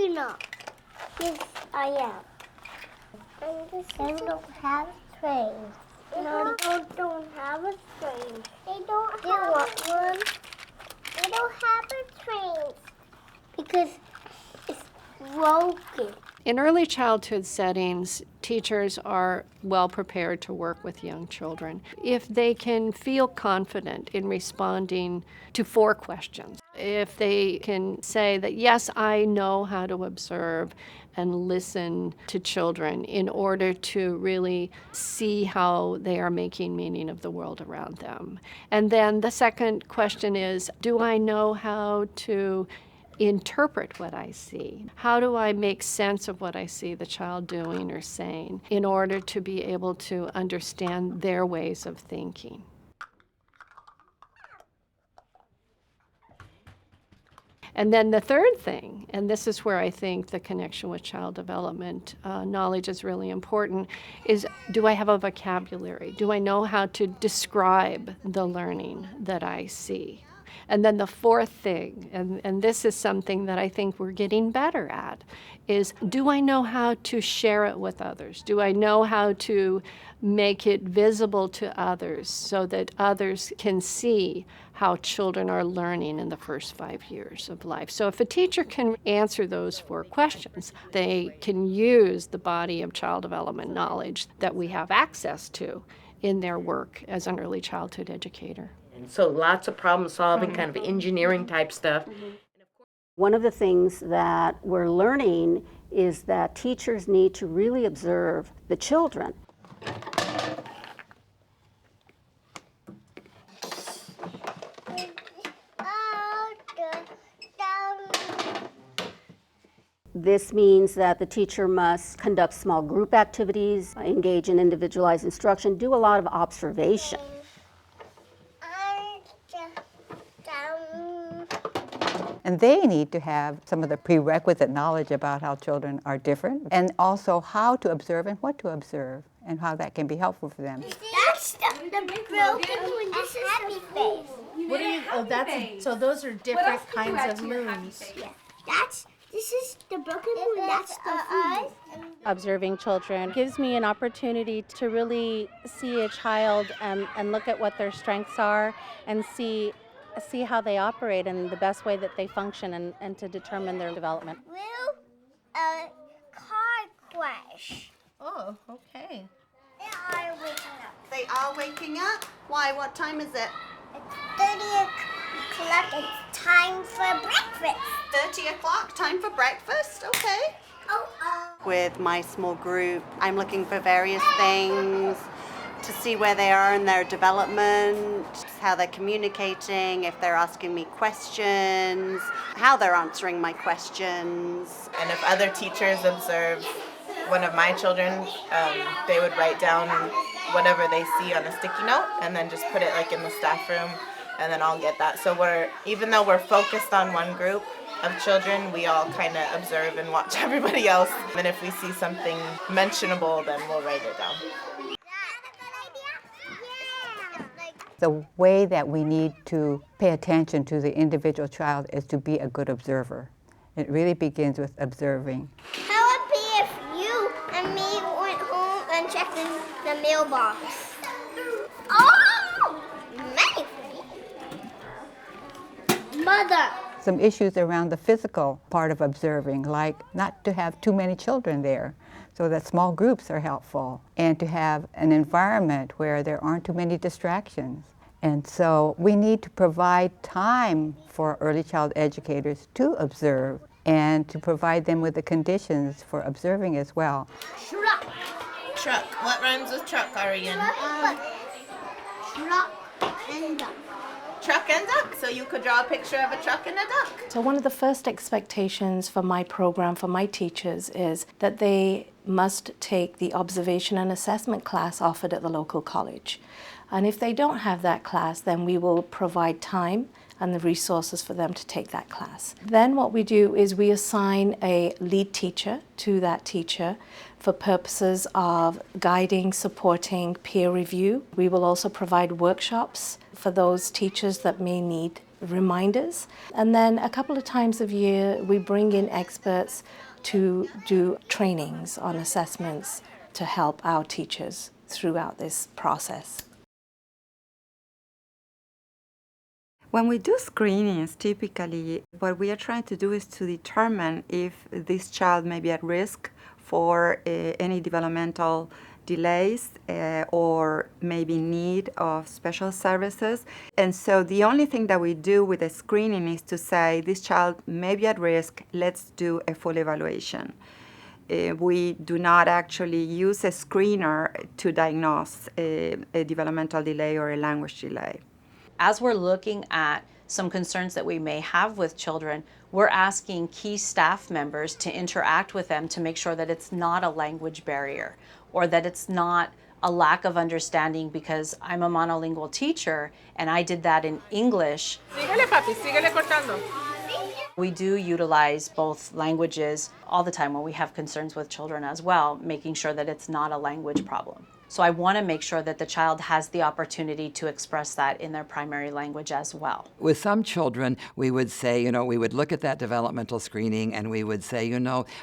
you're not. Yes, I am. They don't have trains. No, they don't have a train. They don't have one. They don't have a train because it's broken. In early childhood settings, teachers are well prepared to work with young children if they can feel confident in responding to 4 questions. If they can say that, yes, I know how to observe and listen to children in order to really see how they are making meaning of the world around them. And then the second question is, do I know how to interpret what I see? How do I make sense of what I see the child doing or saying in order to be able to understand their ways of thinking? And then the third thing, and this is where I think the connection with child development knowledge is really important, is do I have a vocabulary? Do I know how to describe the learning that I see? And then the fourth thing, and this is something that I think we're getting better at, is do I know how to share it with others? Do I know how to make it visible to others so that others can see how children are learning in the first 5 years of life? So if a teacher can answer those 4 questions, they can use the body of child development knowledge that we have access to in their work as an early childhood educator. And so lots of problem solving, kind of engineering type stuff. One of the things that we're learning is that teachers need to really observe the children. This means that the teacher must conduct small group activities, engage in individualized instruction, do a lot of observation. And they need to have some of the prerequisite knowledge about how children are different, and also how to observe and what to observe, and how that can be helpful for them. That's the broken one. This is happy face. What are you? Oh, that's so. Those are different kinds of moons. Yeah. This is the broken one. That's the eyes. Observing children gives me an opportunity to really see a child and look at what their strengths are and see how they operate and the best way that they function and to determine their development. Will car crash. Oh, okay. They are waking up. They are waking up? Why? What time is it? It's 30 o'clock. It's time for breakfast. 30 o'clock, time for breakfast? Okay. Oh. With my small group, I'm looking for various things to see where they are in their development, how they're communicating, if they're asking me questions, how they're answering my questions. And if other teachers observe one of my children, they would write down whatever they see on a sticky note and then just put it like in the staff room, and then I'll get that. So even though we're focused on one group of children, we all kind of observe and watch everybody else. And if we see something mentionable, then we'll write it down. The way that we need to pay attention to the individual child is to be a good observer. It really begins with observing. How would it be if you and me went home and checked in the mailbox? Oh! Many. Mother. Some issues around the physical part of observing, like not to have too many children there, so that small groups are helpful, and to have an environment where there aren't too many distractions. And so we need to provide time for early child educators to observe and to provide them with the conditions for observing as well. Truck. Truck. What rhymes with truck, Arian? Truck and duck. Truck and duck. So you could draw a picture of a truck and a duck. So one of the first expectations for my program, for my teachers, is that they must take the observation and assessment class offered at the local college. And if they don't have that class, then we will provide time and the resources for them to take that class. Then what we do is we assign a lead teacher to that teacher for purposes of guiding, supporting peer review. We will also provide workshops for those teachers that may need reminders. And then a couple of times a year, we bring in experts to do trainings on assessments to help our teachers throughout this process. When we do screenings, typically what we are trying to do is to determine if this child may be at risk for any developmental delays or maybe need of special services. And so the only thing that we do with the screening is to say this child may be at risk, let's do a full evaluation. We do not actually use a screener to diagnose a developmental delay or a language delay. As we're looking at some concerns that we may have with children, we're asking key staff members to interact with them to make sure that it's not a language barrier or that it's not a lack of understanding because I'm a monolingual teacher and I did that in English. Síguele, papi, síguele cortando. We do utilize both languages all the time when we have concerns with children as well, making sure that it's not a language problem. So I want to make sure that the child has the opportunity to express that in their primary language as well. With some children, we would say, we would look at that developmental screening and we would say,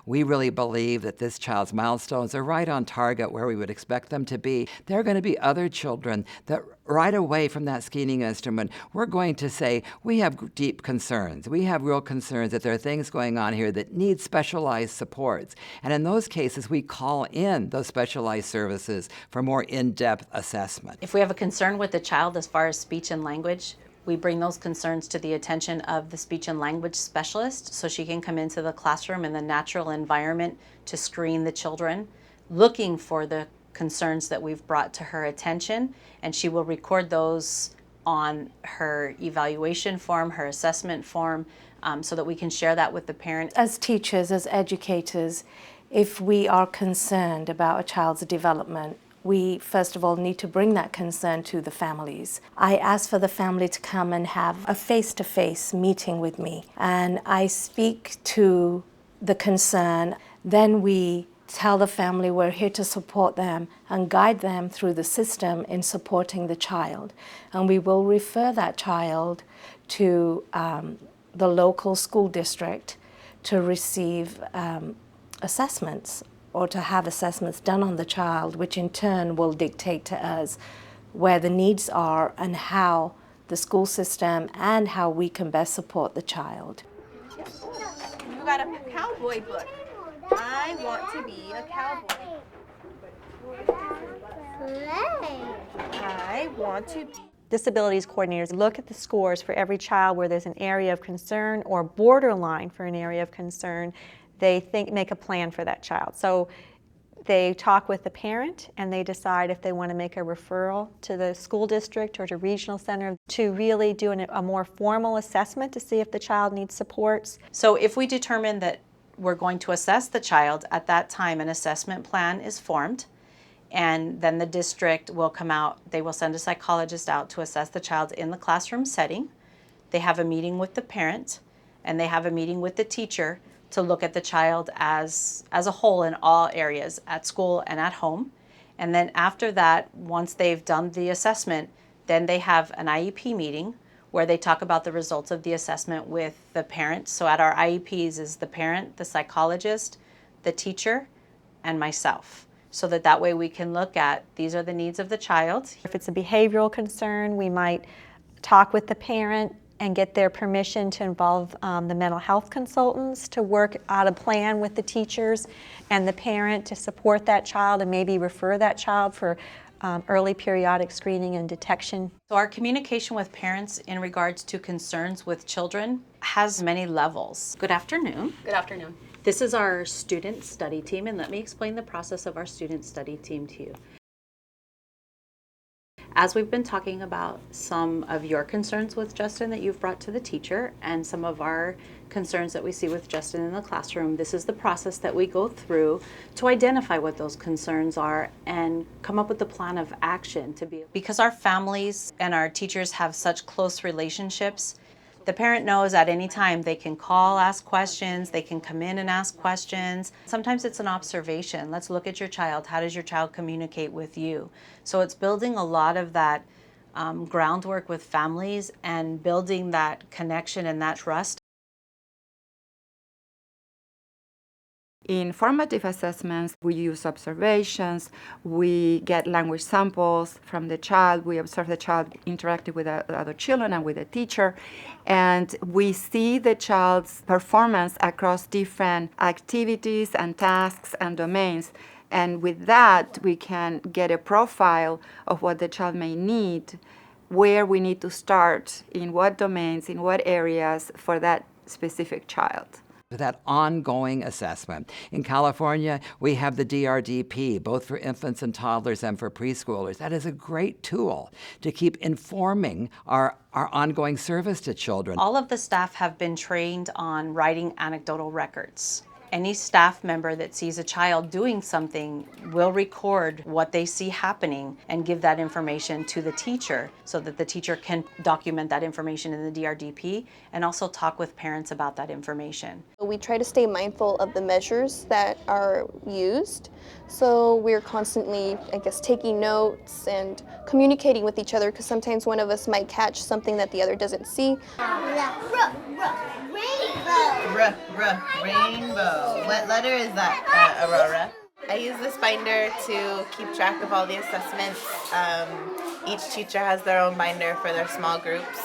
we really believe that this child's milestones are right on target where we would expect them to be. There are going to be other children that right away from that screening instrument, we're going to say, we have deep concerns. We have real concerns that there are things going on here that need specialized supports. And in those cases, we call in those specialized services for more in-depth assessment. If we have a concern with the child as far as speech and language, we bring those concerns to the attention of the speech and language specialist so she can come into the classroom in the natural environment to screen the children, looking for the concerns that we've brought to her attention, and she will record those on her evaluation form, her assessment form, so that we can share that with the parent. As teachers, as educators, if we are concerned about a child's development, we first of all need to bring that concern to the families. I ask for the family to come and have a face-to-face meeting with me, and I speak to the concern. Then we tell the family we're here to support them and guide them through the system in supporting the child. And we will refer that child to the local school district to receive assessments or to have assessments done on the child, which in turn will dictate to us where the needs are and how the school system and how we can best support the child. You got a cowboy book. I want to be a cowboy. I want to be. Disabilities coordinators look at the scores for every child where there's an area of concern or borderline for an area of concern. They make a plan for that child. So they talk with the parent and they decide if they want to make a referral to the school district or to regional center to really do a more formal assessment to see if the child needs supports. So if we determine that we're going to assess the child, at that time an assessment plan is formed, and then the district will come out, they will send a psychologist out to assess the child in the classroom setting. They have a meeting with the parent and they have a meeting with the teacher to look at the child as a whole in all areas, at school and at home. And then after that, once they've done the assessment, then they have an IEP meeting where they talk about the results of the assessment with the parent. So at our IEPs is the parent, the psychologist, the teacher, and myself. So that way we can look at, these are the needs of the child. If it's a behavioral concern, we might talk with the parent and get their permission to involve the mental health consultants to work out a plan with the teachers and the parent to support that child and maybe refer that child for early periodic screening and detection. So our communication with parents in regards to concerns with children has many levels. Good afternoon. Good afternoon. This is our student study team, and let me explain the process of our student study team to you. As we've been talking about some of your concerns with Justin that you've brought to the teacher and some of our concerns that we see with Justin in the classroom, this is the process that we go through to identify what those concerns are and come up with a plan of action to be. Because our families and our teachers have such close relationships, the parent knows at any time they can call, ask questions, they can come in and ask questions. Sometimes it's an observation. Let's look at your child. How does your child communicate with you? So it's building a lot of that groundwork with families and building that connection and that trust. In formative assessments, we use observations, we get language samples from the child, we observe the child interacting with other children and with the teacher, and we see the child's performance across different activities and tasks and domains. And with that, we can get a profile of what the child may need, where we need to start, in what domains, in what areas for that specific child. That ongoing assessment. In California, we have the DRDP, both for infants and toddlers and for preschoolers. That is a great tool to keep informing our ongoing service to children. All of the staff have been trained on writing anecdotal records. Any staff member that sees a child doing something will record what they see happening and give that information to the teacher so that the teacher can document that information in the DRDP and also talk with parents about that information. We try to stay mindful of the measures that are used. So we're constantly, I guess, taking notes and communicating with each other because sometimes one of us might catch something that the other doesn't see. Rainbow. What letter is that, Aurora? I use this binder to keep track of all the assessments. Each teacher has their own binder for their small groups.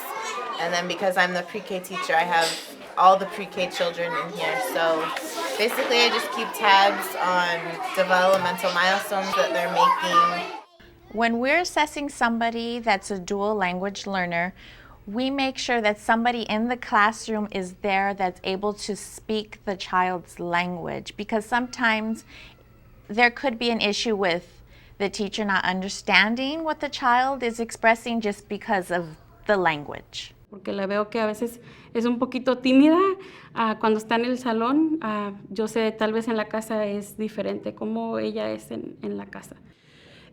And then because I'm the pre-K teacher, I have all the pre-K children in here. So basically I just keep tabs on developmental milestones that they're making. When we're assessing somebody that's a dual language learner, we make sure that somebody in the classroom is there that's able to speak the child's language, because sometimes there could be an issue with the teacher not understanding what the child is expressing just because of the language. Porque la veo que a veces es un poquito tímida cuando está en el salón. Yo sé, tal vez en la casa es diferente como ella es en la casa.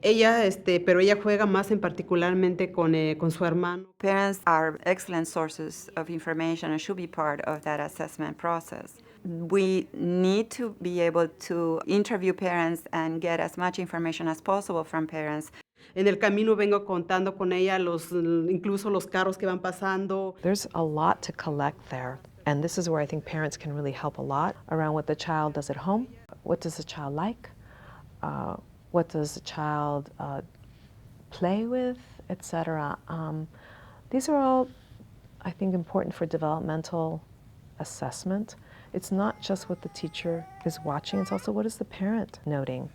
Pero ella juega más en particularmente con su hermano. Parents are excellent sources of information and should be part of that assessment process. We need to be able to interview parents and get as much information as possible from parents. En el camino vengo contando con ella incluso los carros que van pasando. There's a lot to collect there, and this is where I think parents can really help a lot around what the child does at home. What does the child like? What does the child play with, etc. These are all, I think, important for developmental assessment. It's not just what the teacher is watching, it's also what is the parent noting.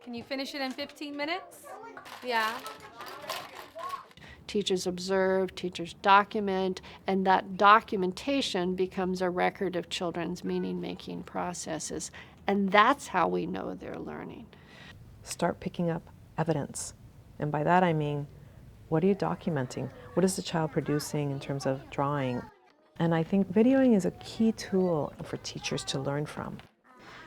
Can you finish it in 15 minutes? Yeah. Teachers observe, teachers document, and that documentation becomes a record of children's meaning-making processes. And that's how we know they're learning. Start picking up evidence. And by that I mean, what are you documenting? What is the child producing in terms of drawing? And I think videoing is a key tool for teachers to learn from.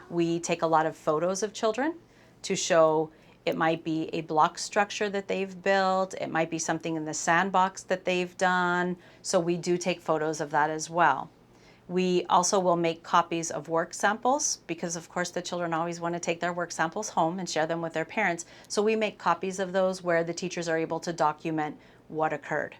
We take a lot of photos of children to show it might be a block structure that they've built, it might be something in the sandbox that they've done, so we do take photos of that as well. We also will make copies of work samples because of course the children always want to take their work samples home and share them with their parents, so we make copies of those where the teachers are able to document what occurred.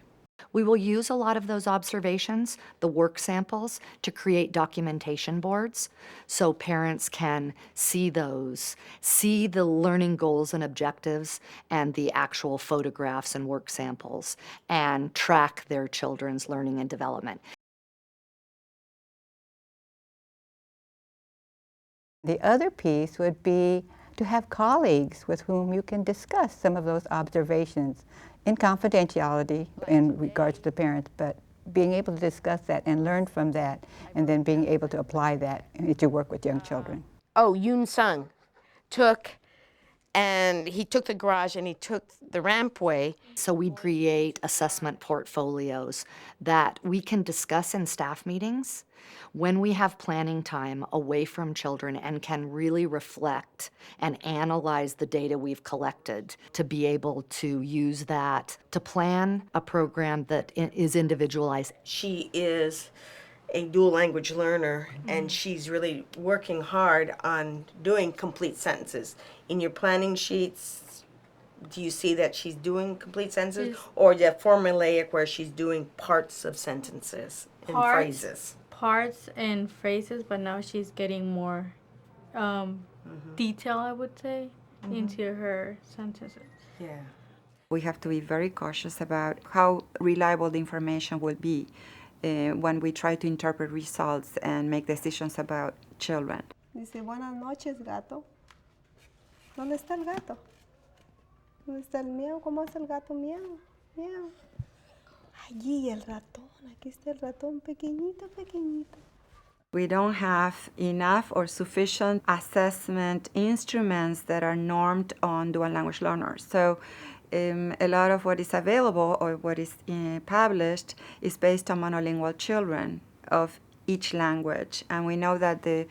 We will use a lot of those observations, the work samples, to create documentation boards so parents can see those, see the learning goals and objectives and the actual photographs and work samples, and track their children's learning and development. The other piece would be to have colleagues with whom you can discuss some of those observations in confidentiality in regards to the parents, but being able to discuss that and learn from that, and then being able to apply that as you work with young children. Oh, Yoon Sung took and he took the garage and he took the rampway. So we create assessment portfolios that we can discuss in staff meetings when we have planning time away from children and can really reflect and analyze the data we've collected to be able to use that to plan a program that is individualized. She is a dual language learner, and she's really working hard on doing complete sentences. In your planning sheets, do you see that she's doing complete sentences, or the formulaic where she's doing parts of sentences and phrases? Parts and phrases, but now she's getting more detail, I would say, into her sentences. Yeah. We have to be very cautious about how reliable the information will be when we try to interpret results and make decisions about children. Dice, buenas noches, gato. ¿Dónde está el gato? ¿Dónde está el miau? ¿Cómo hace el gato miau? Miau. Allí el ratón. Aquí está el ratón pequeñito, pequeñito. We don't have enough or sufficient assessment instruments that are normed on dual language learners. So a lot of what is available or what is published is based on monolingual children of each language, and we know that the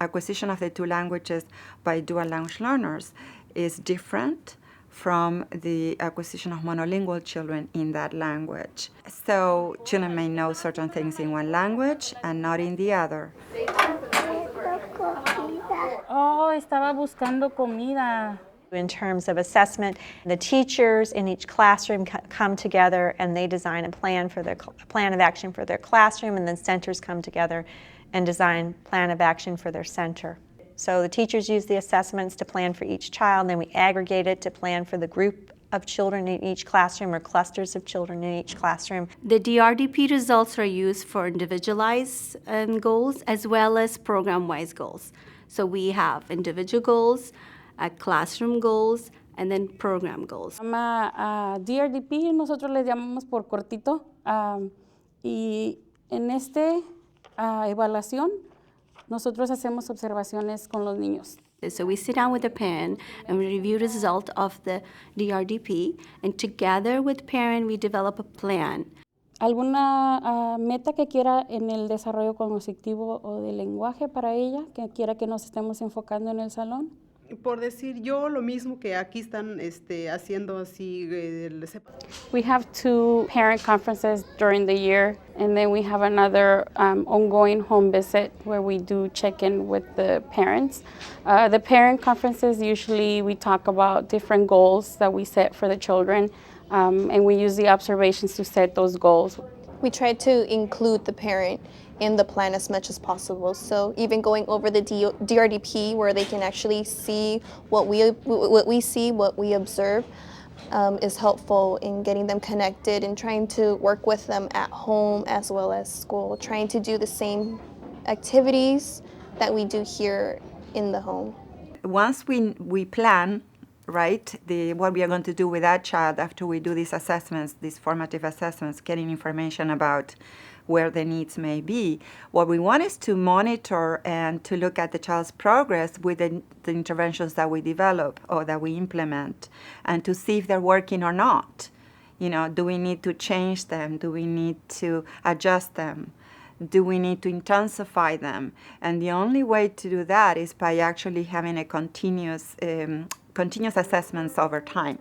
acquisition of the two languages by dual language learners is different from the acquisition of monolingual children in that language. So children may know certain things in one language and not in the other. Oh, estaba buscando comida. In terms of assessment, the teachers in each classroom come together and they design a plan of action for their classroom, and then centers come together and design plan of action for their center. So the teachers use the assessments to plan for each child, and then we aggregate it to plan for the group of children in each classroom or clusters of children in each classroom. The DRDP results are used for individualized goals as well as program-wise goals. So we have individual goals, classroom goals, and then program goals. DRDP, nosotros le llamamos por cortito, y en evaluación nosotros hacemos observaciones con los niños. So we sit down with the parent and we review the result of the DRDP, and together with parent we develop a plan. ¿Alguna meta que quiera en el desarrollo cognitivo o del lenguaje para ella, que quiera que nos estemos enfocando en el salón? Por decir yo lo mismo que aquí están haciendo así. We have 2 parent conferences during the year, and then we have another ongoing home visit where we do check-in with the parents. The parent conferences, usually we talk about different goals that we set for the children, and we use the observations to set those goals. We try to include the parent in the plan as much as possible. So even going over the DRDP, where they can actually see what we see, what we observe, is helpful in getting them connected and trying to work with them at home as well as school, trying to do the same activities that we do here in the home. Once we plan, right, what we are going to do with that child after we do these assessments, these formative assessments, getting information about where the needs may be. What we want is to monitor and to look at the child's progress with the interventions that we develop or that we implement, and to see if they're working or not. You know, do we need to change them? Do we need to adjust them? Do we need to intensify them? And the only way to do that is by actually having a continuous assessments over time.